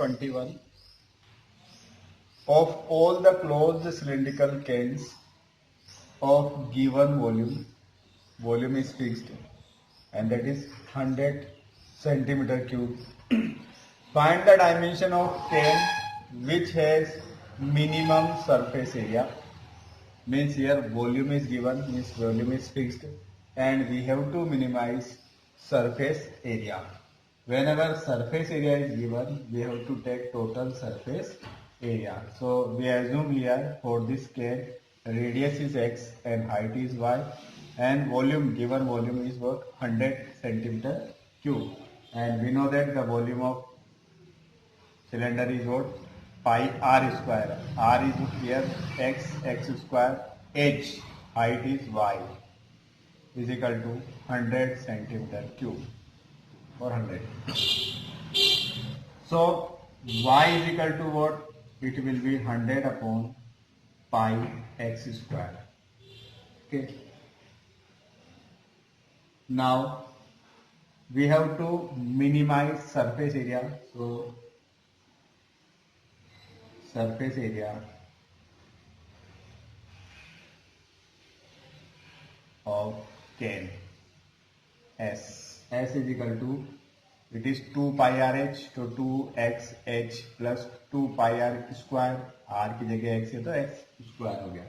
21. Of all the closed cylindrical cans of given volume is fixed and that is 100 centimeter cube. Find the dimension of can which has minimum surface area. Means here volume is given, means volume is fixed and we have to minimize surface area. Whenever surface area is given, we have to take total surface area. So we assume here for this can radius is x and height is y and volume, given volume is what, 100 centimeter cube, and we know that the volume of cylinder is what, pi r square. R is here x square, h height is y is equal to 100 centimeter cube or 100. So y is equal to what? It will be 100 upon pi x square. Okay. Now we have to minimize surface area. So surface area of can S is equal to, it is 2 pi r h, तो 2x h plus 2 pi r square, r की जगह x है तो x square हो गया,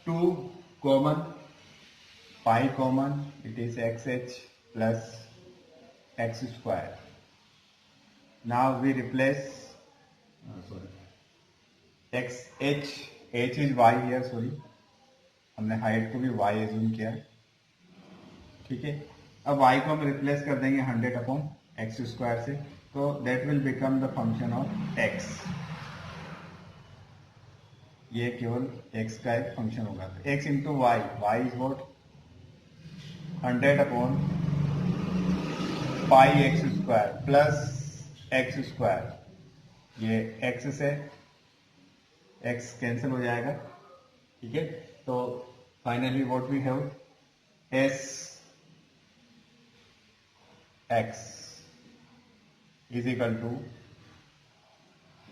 2 common, pi common, it is xh plus x square. Now we replace x h is y here, sorry हमने height को भी y एज्यूम किया, ठीक है. अब y को हम रिप्लेस कर देंगे 100 अपॉन एक्स स्क्वायर से, तो that will become the function of x. ये केवल x का एक फंक्शन होगा, तो x into Y, Y is what 100 upon pi X square plus X square. ये x से x कैंसिल हो जाएगा, ठीक है. तो finally what we have, s x is equal to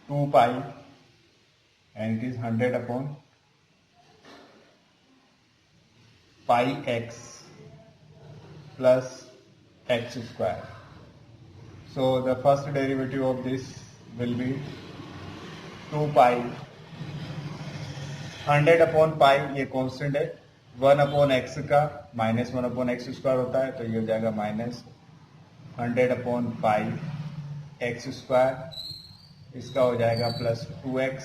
2 pi and it is 100 upon pi x plus x square. So the first derivative of this will be 2 pi 100 upon पाई, ये constant है, 1 upon x का minus 1 upon x square होता है, तो ये हो जाएगा minus 100 upon pi X square, इसका हो जाएगा प्लस 2x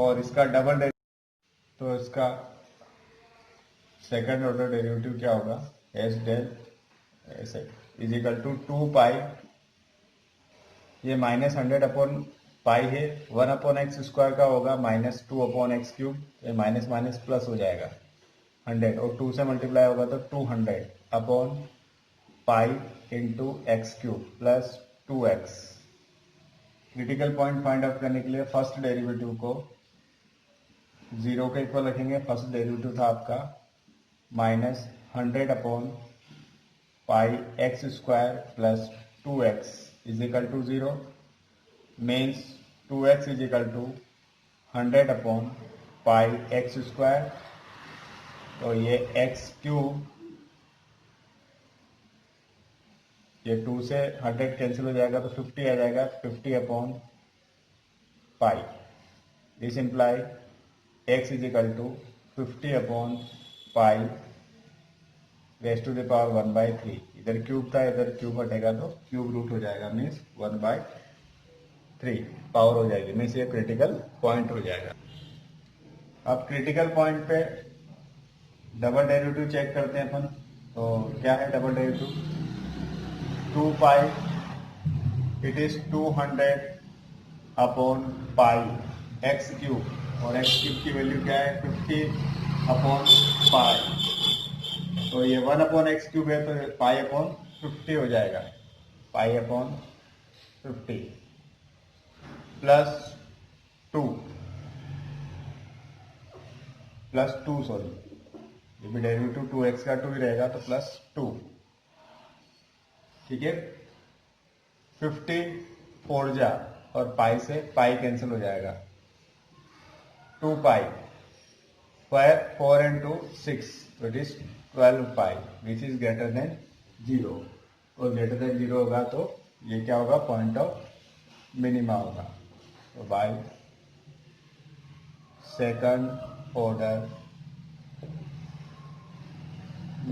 और इसका डबल डेरिवेटिव, तो इसका सेकंड ऑर्डर डेरिवेटिव क्या होगा, S del S is equal to 2 pi, ये माइनस 100 अपॉन पाई है, 1 अपॉन एक्स स्क्वायर का होगा माइनस 2 अपॉन एक्स क्यूब, ये माइनस माइनस प्लस हो जाएगा 100 और 2 से मल्टीप्लाई होगा तो 200 upon pi into x cube plus 2x. Critical point find out करने के लिए फर्स्ट डेरिवेटिव को 0 के इक्वल रखेंगे. फर्स्ट डेरिवेटिव था आपका minus 100 upon pi X square plus 2x is equal to 0. means 2x is equal to 100 upon pi x square, तो ये x क्यूब, ये 2 से 100 कैंसिल हो जाएगा तो 50 आ जाएगा, 50 upon pi. This imply x is equal to 50 upon pi raise to the power 1/3. इधर क्यूब था, इधर क्यूब हटेगा तो क्यूब रूट हो जाएगा, मीन्स 1/3 पावर हो जाएगी, मीन्स ये क्रिटिकल पॉइंट हो जाएगा. अब क्रिटिकल पॉइंट पे डबल डेरिवेटिव चेक करते हैं अपन. तो क्या है double derivative, 2 pi, it is 200 upon pi x cube, और एक्स क्यूब की वैल्यू क्या है 50 अपॉन पाई, तो ये 1 अपॉन एक्स क्यूब है तो पाई अपॉन 50 हो जाएगा, पाई अपॉन 50 प्लस 2 सॉरी, ये भी डेरिवेटिव 2x का 2 ही रहेगा तो प्लस 2, ठीक है. 50 4 जा और पाई से पाई कैंसिल हो जाएगा, 2 पाई, 4 into 6, तो it is 12 pi which is greater than 0, और ग्रेटर देन 0 होगा तो ये क्या होगा, पॉइंट ऑफ मिनिमा होगा। तो by second order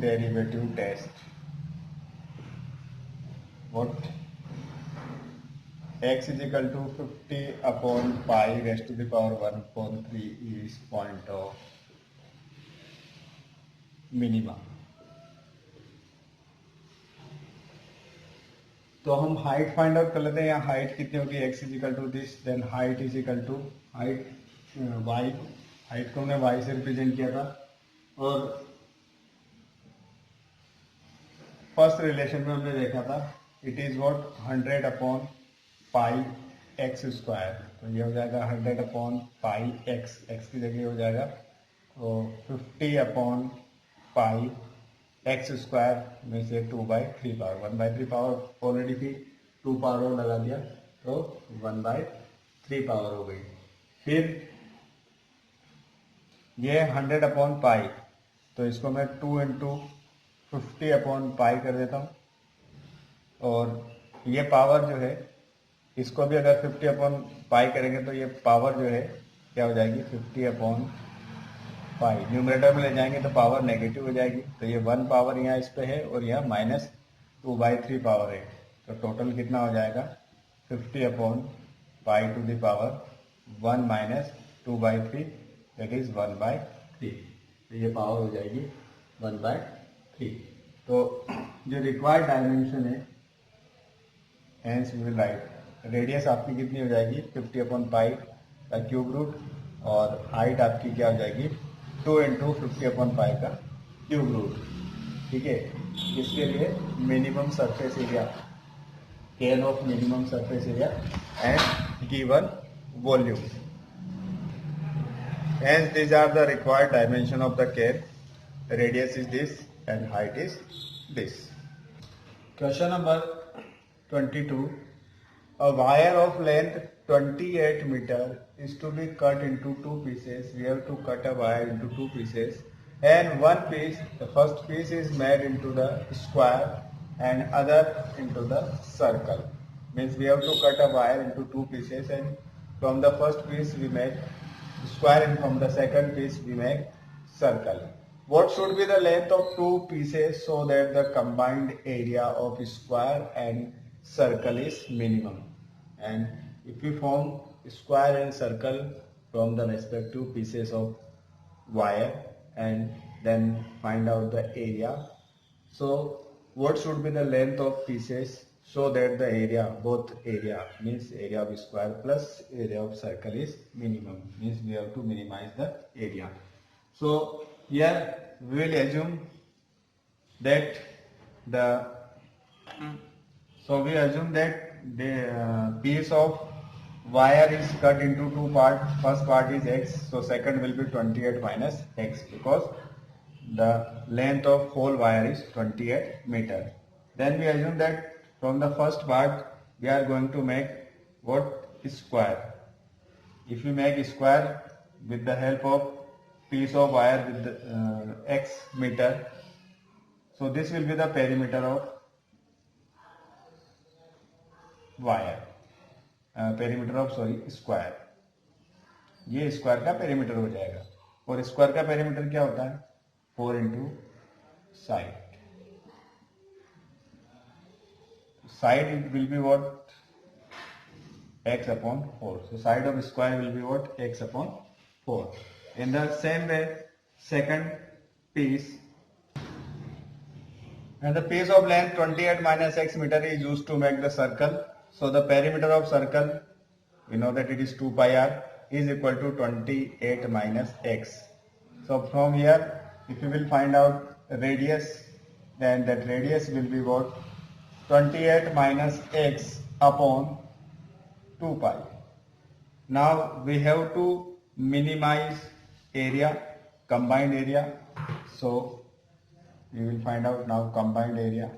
derivative test, what x is equal to 50 upon pi raised to the power 1 upon 3 is point of minima। तो हम हाइट फाइंड आउट कर लेते हैं। यहाँ हाइट कितनी होगी, x is equal to this, then height is equal to height y, हाइट को हमने y से रिप्रेजेंट किया था, और फर्स्ट रिलेशन में हमने देखा था it is what 100 upon pi X square, तो ये हो जाएगा 100 अपॉन पाई एक्स, एक्स की जगह हो जाएगा तो 50 अपॉन पाई एक्स स्क्वायर में से 2/3 पावर, 1/3 पावर ऑलरेडी थी, 2 पावर लगा दिया तो 1/3 पावर हो गई। फिर ये 100 अपॉन पाई, तो इसको मैं 2 into 50 अपॉन पाई कर देता हूँ, और ये पावर जो है इसको भी अगर 50 अपॉन पाई करेंगे तो ये पावर जो है क्या हो जाएगी, 50 अपॉन पाई, न्यूमरेटर में ले जाएंगे तो पावर नेगेटिव हो जाएगी, तो ये 1 पावर यहाँ इस पे है और यह -2/3 पावर है, तो टोटल कितना हो जाएगा 50 upon pi to the power 1 minus 2/3 that is 1/3, तो ये पावर हो जाएगी 1/3। तो जो रिक्वायर्ड डायमेंशन है, hence we will write radius आपकी कितनी हो जाएगी 50 अपॉन पाई का क्यूब रूट, और हाइट आपकी क्या हो जाएगी 2 into 50 अपॉन पाई का क्यूब रूट। ठीक है, इसके लिए minimum surface area, can of minimum surface area and given volume, hence these are the required dimension of the cane, radius is this and height is this। Question number 22, a wire of length 28 meter is to be cut into 2 pieces, we have to cut a wire into 2 pieces, and one piece, the first piece is made into the square and other into the circle, means we have to cut a wire into 2 pieces, and from the first piece we make square and from the second piece we make circle। What should be the length of 2 pieces so that the combined area of square and circle is minimum? And if we form square and circle from the respective pieces of wire and then find out the area, so what should be the length of pieces so that the area, both area means area of square plus area of circle is minimum, means we have to minimize the area। So here we will assume that the piece of wire is cut into 2 parts, first part is x, so second will be 28 minus x, because the length of whole wire is 28 meter। Then we assume that from the first part we are going to make what, square। If we make square with the help of piece of wire with the, x meter, so this will be the perimeter of wire, perimeter of square, ये square का perimeter हो जाएगा, और square का perimeter क्या होता है 4 into side, side it will be what, x upon 4, so side of square will be what, x upon 4। In the same way second piece, and the piece of length 28 minus x meter is used to make the circle, so the perimeter of circle we know that it is 2 pi r is equal to 28 minus x। So from here if you will find out radius, then that radius will be what, 28 minus x upon 2 pi। Now we have to minimize area, combined area, so we will find out now combined area,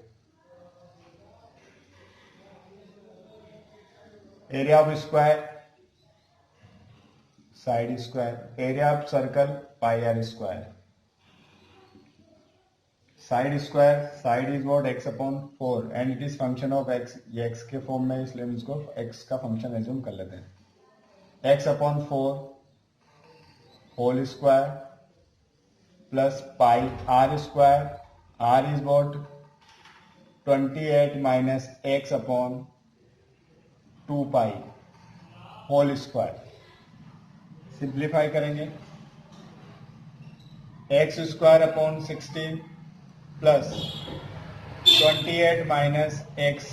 area of square side square, area of circle pi R square, side square, side is what x upon 4 and it is function of x, ये x के form में इसलिए हम इसको x का function assume कर लेते हैं। x upon 4 whole square plus pi R square, R is what 28 minus x upon 2 pi whole square. Simplify करेंगे, X square upon 16 plus 28 minus X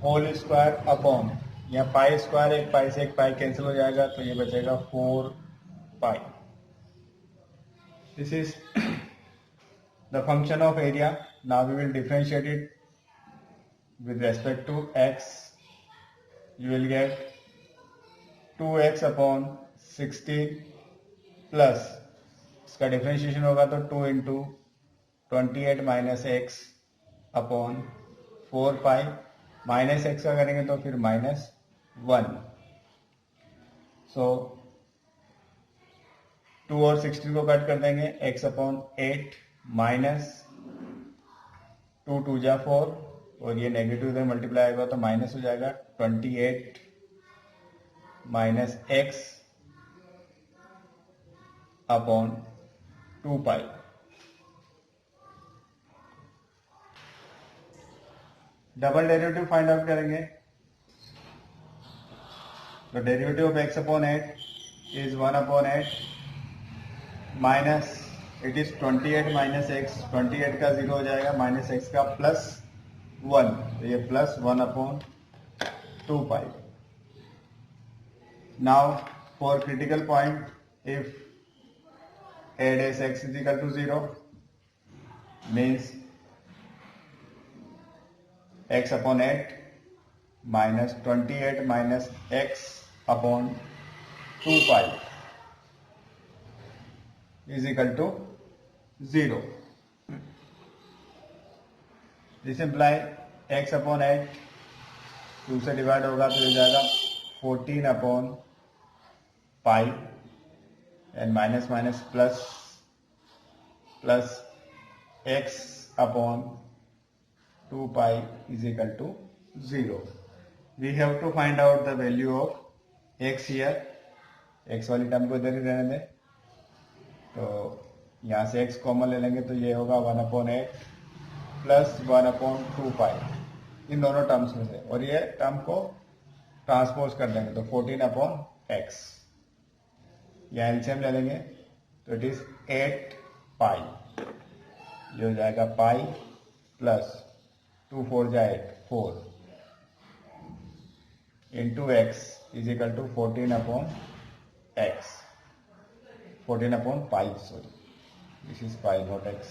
whole square upon, यहाँ पाई स्क्वायर एक पाई से एक pi cancel हो जाएगा तो ये बचेगा 4 पाई। This is the function of area. Now we will differentiate it with respect to x. You will get 2x upon 16 plus इसका डिफरेंशिएशन होगा तो 2 इंटू 28 माइनस एक्स अपॉन 4 पाई, माइनस एक्स का करेंगे तो फिर माइनस 1। सो 2 और 16 को कट कर देंगे, x अपॉन 8 माइनस 2 2 जा 4 और ये नेगेटिव इधर मल्टीप्लाई होगा तो माइनस हो जाएगा 28 माइनस एक्स अपॉन 2 पाई। डबल डेरिवेटिव फाइंड आउट करेंगे तो derivative of x upon 8 is 1 upon 8 minus it is 28 minus x, 28 का 0 हो जाएगा माइनस एक्स का प्लस 1 तो ये plus 1 upon 2 pi. Now for critical point if a dash x is equal to 0 means x upon 8 minus 28 minus x upon 2 pi is equal to 0. This implies x upon 8 2 से divide होगा तो हो जाएगा 14 upon pi and minus minus plus plus x upon 2 pi is equal to 0. We have to find out the value of x here, x वाली term को इधर ही रहने दें तो यहाँ से x कॉमन ले लेंगे तो ये होगा 1 अपॉन 8 प्लस 1 अपॉन 2 पाई इन दोनों टर्म्स में से, और ये टर्म को ट्रांसपोज कर देंगे तो 14 अपॉन x, यहाँ एलसीएम ले लेंगे तो इट इज 8 पाई, ये हो जाएगा पाई प्लस 2 4 जा 8 4 into X is equal to 14 upon X, 14 upon pi, sorry this is pi not X,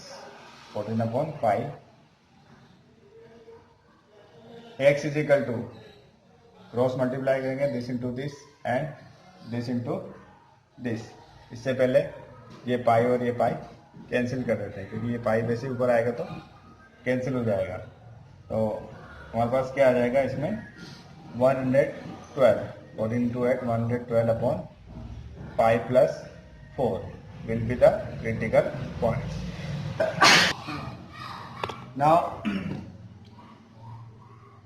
14 upon pi. X is equal to cross multiply करेंगे this into this and this into this. इससे पहले ये पाई और ये pi cancel कर देते हैं क्योंकि ये पाई वैसे ऊपर आएगा तो कैंसिल हो जाएगा, तो हमारे पास क्या आ जाएगा इसमें 112, 14 into 8 112 upon pi plus 4 will be the critical point. Now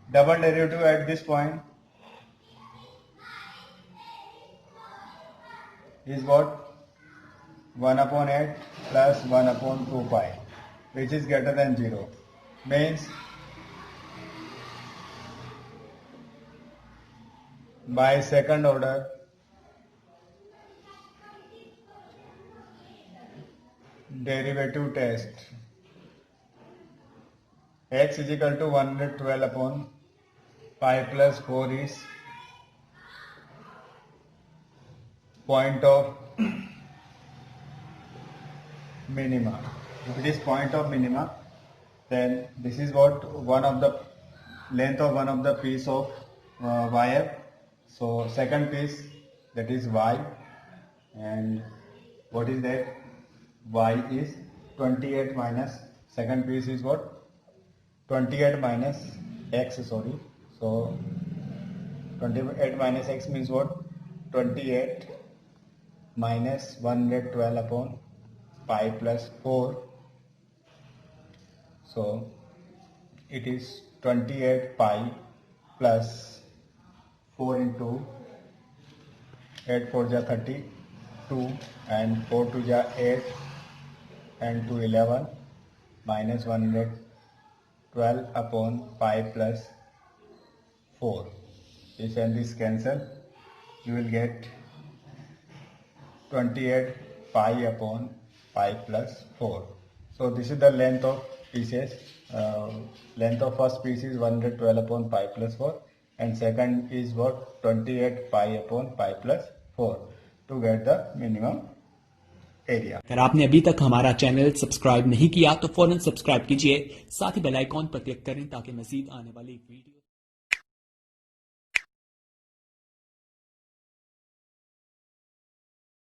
double derivative at this point is what 1 upon 8 plus 1 upon 2 pi which is greater than 0 means by second order derivative test x is equal to 112 upon pi plus 4 is point of minima. If it is point of minima, then this is what one of the length of one of the piece of wire. So second piece, that is y, and what is that? Y is 28 minus second piece is what? 28 minus x, sorry. So 28 minus x means what? 28 minus 112 upon pi plus 4. So it is 28 pi plus 4 into 8 4 ja 32 and 4 2 ja 8 and 2 11 minus 112 upon pi plus 4. This and this cancel, you will get 28 pi upon pi plus 4. So this is the length of pieces. Length of first piece is 112 upon pi plus 4 and second is what? 28 pi upon pi plus 4 to get the minimum area. अगर आपने अभी तक हमारा channel subscribe नहीं किया तो फौरन subscribe कीजिए, साथ ही बेल आइकॉन पर क्लिक करें ताकि मजीद आने वाली वीडियो